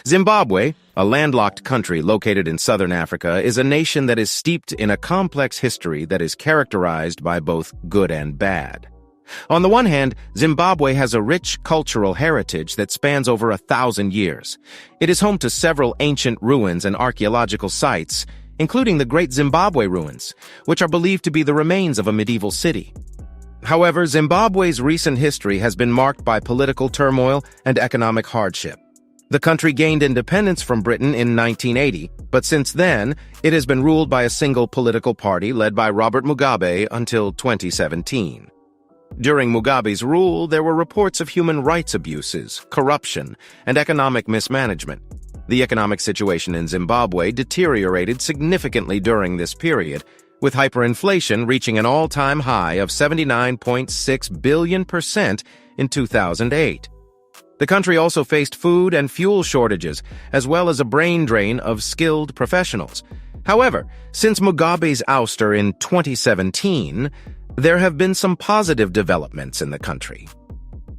Zimbabwe, a landlocked country located in southern Africa, is a nation that is steeped in a complex history that is characterized by both good and bad. On the one hand, Zimbabwe has a rich cultural heritage that spans over 1,000 years. It is home to several ancient ruins and archaeological sites, including the Great Zimbabwe Ruins, which are believed to be the remains of a medieval city. However, Zimbabwe's recent history has been marked by political turmoil and economic hardship. The country gained independence from Britain in 1980, but since then, it has been ruled by a single political party led by Robert Mugabe until 2017. During Mugabe's rule, there were reports of human rights abuses, corruption, and economic mismanagement. The economic situation in Zimbabwe deteriorated significantly during this period, with hyperinflation reaching an all-time high of 79.6 billion% in 2008. The country also faced food and fuel shortages, as well as a brain drain of skilled professionals. However, since Mugabe's ouster in 2017, there have been some positive developments in the country.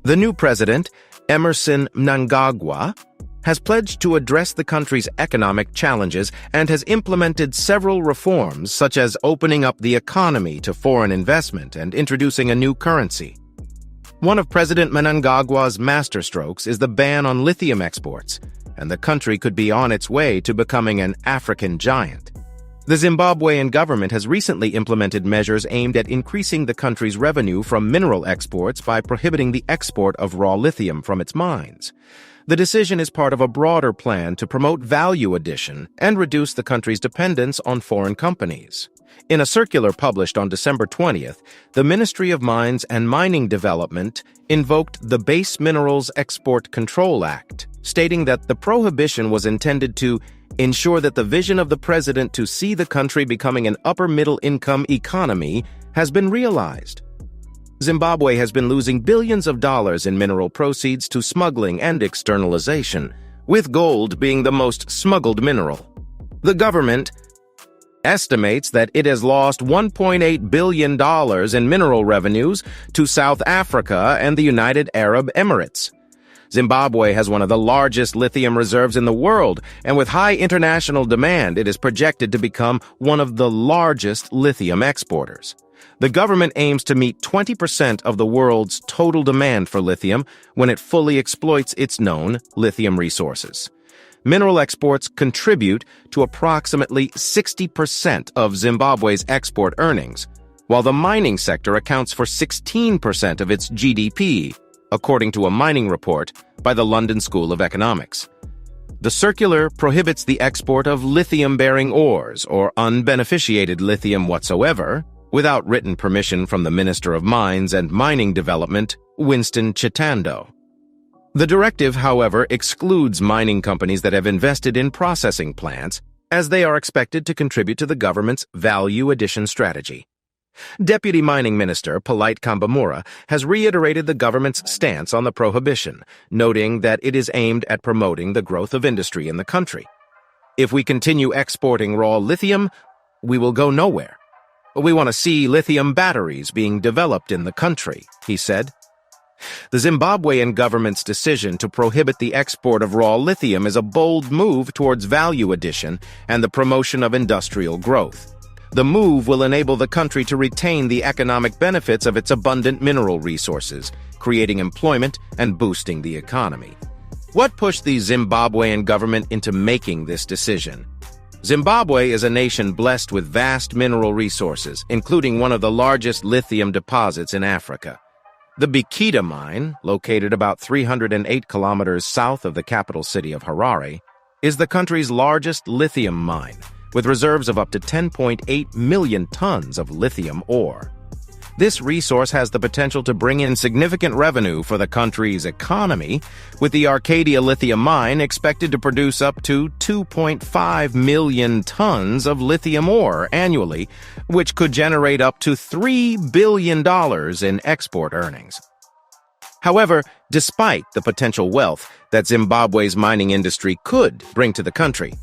The new president, Emmerson Mnangagwa, has pledged to address the country's economic challenges and has implemented several reforms such as opening up the economy to foreign investment and introducing a new currency. One of President Mnangagwa's masterstrokes is the ban on lithium exports, and the country could be on its way to becoming an African giant. The Zimbabwean government has recently implemented measures aimed at increasing the country's revenue from mineral exports by prohibiting the export of raw lithium from its mines. The decision is part of a broader plan to promote value addition and reduce the country's dependence on foreign companies. In a circular published on December 20th, the Ministry of Mines and Mining Development invoked the Base Minerals Export Control Act, stating that the prohibition was intended to ensure that the vision of the president to see the country becoming an upper-middle-income economy has been realized. Zimbabwe has been losing billions of dollars in mineral proceeds to smuggling and externalization, with gold being the most smuggled mineral. The government estimates that it has lost $1.8 billion in mineral revenues to South Africa and the United Arab Emirates. Zimbabwe has one of the largest lithium reserves in the world, and with high international demand, it is projected to become one of the largest lithium exporters. The government aims to meet 20% of the world's total demand for lithium when it fully exploits its known lithium resources. Mineral exports contribute to approximately 60% of Zimbabwe's export earnings, while the mining sector accounts for 16% of its GDP, according to a mining report by the London School of Economics. The circular prohibits the export of lithium-bearing ores or unbeneficiated lithium whatsoever, without written permission from the Minister of Mines and Mining Development, Winston Chitando. The directive, however, excludes mining companies that have invested in processing plants, as they are expected to contribute to the government's value addition strategy. Deputy Mining Minister Polite Kambamura has reiterated the government's stance on the prohibition, noting that it is aimed at promoting the growth of industry in the country. If we continue exporting raw lithium, we will go nowhere. We want to see lithium batteries being developed in the country, he said. The Zimbabwean government's decision to prohibit the export of raw lithium is a bold move towards value addition and the promotion of industrial growth. The move will enable the country to retain the economic benefits of its abundant mineral resources, creating employment and boosting the economy. What pushed the Zimbabwean government into making this decision? Zimbabwe is a nation blessed with vast mineral resources, including one of the largest lithium deposits in Africa. The Bikita mine, located about 308 kilometers south of the capital city of Harare, is the country's largest lithium mine, with reserves of up to 10.8 million tons of lithium ore. This resource has the potential to bring in significant revenue for the country's economy, with the Arcadia lithium mine expected to produce up to 2.5 million tons of lithium ore annually, which could generate up to $3 billion in export earnings. However, despite the potential wealth that Zimbabwe's mining industry could bring to the country,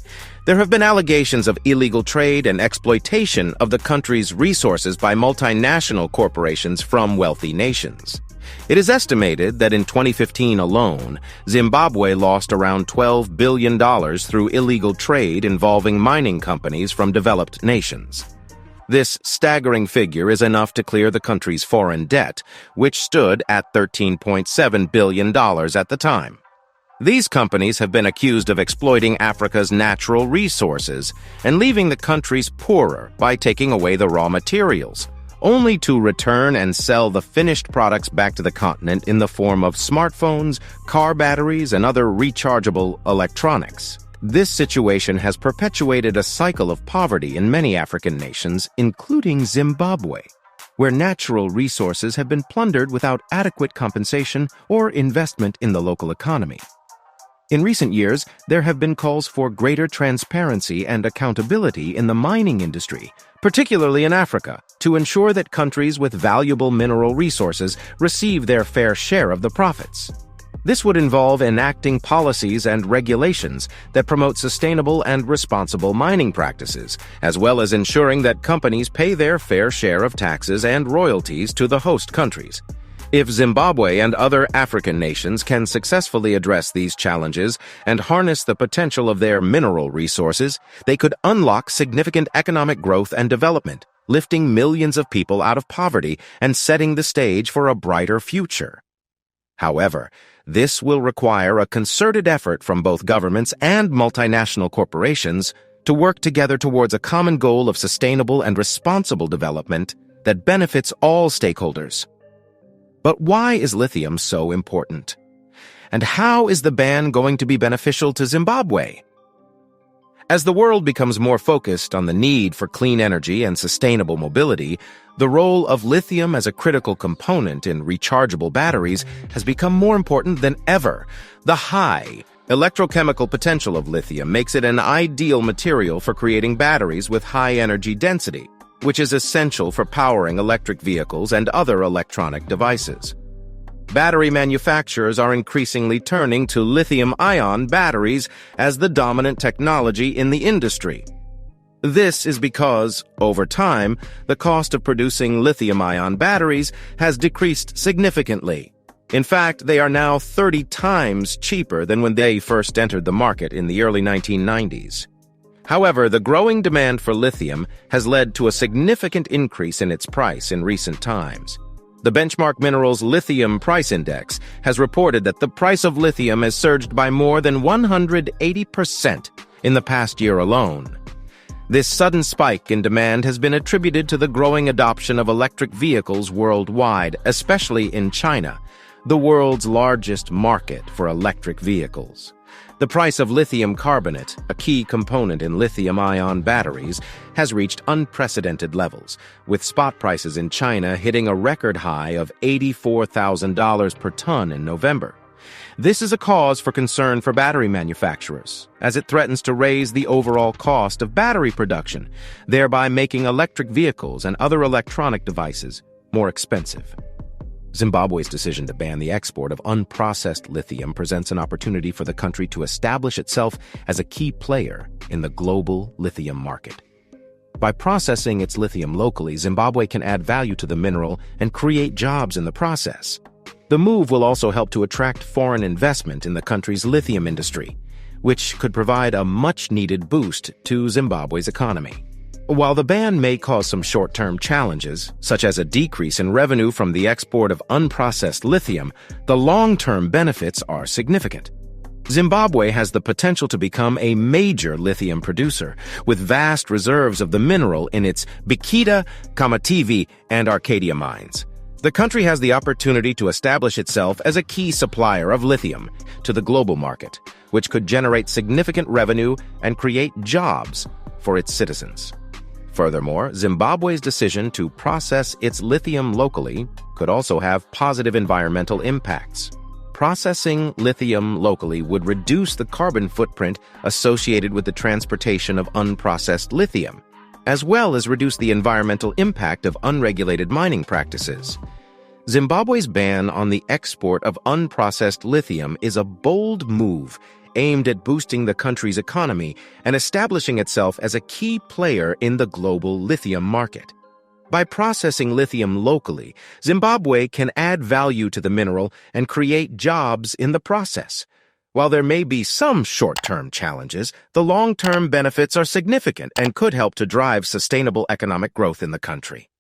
there have been allegations of illegal trade and exploitation of the country's resources by multinational corporations from wealthy nations. It is estimated that in 2015 alone, Zimbabwe lost around $12 billion through illegal trade involving mining companies from developed nations. This staggering figure is enough to clear the country's foreign debt, which stood at $13.7 billion at the time. These companies have been accused of exploiting Africa's natural resources and leaving the countries poorer by taking away the raw materials, only to return and sell the finished products back to the continent in the form of smartphones, car batteries, and other rechargeable electronics. This situation has perpetuated a cycle of poverty in many African nations, including Zimbabwe, where natural resources have been plundered without adequate compensation or investment in the local economy. In recent years, there have been calls for greater transparency and accountability in the mining industry, particularly in Africa, to ensure that countries with valuable mineral resources receive their fair share of the profits. This would involve enacting policies and regulations that promote sustainable and responsible mining practices, as well as ensuring that companies pay their fair share of taxes and royalties to the host countries. If Zimbabwe and other African nations can successfully address these challenges and harness the potential of their mineral resources, they could unlock significant economic growth and development, lifting millions of people out of poverty and setting the stage for a brighter future. However, this will require a concerted effort from both governments and multinational corporations to work together towards a common goal of sustainable and responsible development that benefits all stakeholders. But why is lithium so important? And how is the ban going to be beneficial to Zimbabwe? As the world becomes more focused on the need for clean energy and sustainable mobility, the role of lithium as a critical component in rechargeable batteries has become more important than ever. The high electrochemical potential of lithium makes it an ideal material for creating batteries with high energy density, which is essential for powering electric vehicles and other electronic devices. Battery manufacturers are increasingly turning to lithium-ion batteries as the dominant technology in the industry. This is because, over time, the cost of producing lithium-ion batteries has decreased significantly. In fact, they are now 30 times cheaper than when they first entered the market in the early 1990s. However, the growing demand for lithium has led to a significant increase in its price in recent times. The benchmark minerals lithium price index has reported that the price of lithium has surged by more than 180% in the past year alone. This sudden spike in demand has been attributed to the growing adoption of electric vehicles worldwide, especially in China, the world's largest market for electric vehicles. The price of lithium carbonate, a key component in lithium-ion batteries, has reached unprecedented levels, with spot prices in China hitting a record high of $84,000 per ton in November. This is a cause for concern for battery manufacturers, as it threatens to raise the overall cost of battery production, thereby making electric vehicles and other electronic devices more expensive. Zimbabwe's decision to ban the export of unprocessed lithium presents an opportunity for the country to establish itself as a key player in the global lithium market. By processing its lithium locally, Zimbabwe can add value to the mineral and create jobs in the process. The move will also help to attract foreign investment in the country's lithium industry, which could provide a much-needed boost to Zimbabwe's economy. While the ban may cause some short-term challenges, such as a decrease in revenue from the export of unprocessed lithium, the long-term benefits are significant. Zimbabwe has the potential to become a major lithium producer, with vast reserves of the mineral in its Bikita, Kamativi, and Arcadia mines. The country has the opportunity to establish itself as a key supplier of lithium to the global market, which could generate significant revenue and create jobs for its citizens. Furthermore, Zimbabwe's decision to process its lithium locally could also have positive environmental impacts. Processing lithium locally would reduce the carbon footprint associated with the transportation of unprocessed lithium, as well as reduce the environmental impact of unregulated mining practices. Zimbabwe's ban on the export of unprocessed lithium is a bold move aimed at boosting the country's economy and establishing itself as a key player in the global lithium market. By processing lithium locally, Zimbabwe can add value to the mineral and create jobs in the process. While there may be some short-term challenges, the long-term benefits are significant and could help to drive sustainable economic growth in the country.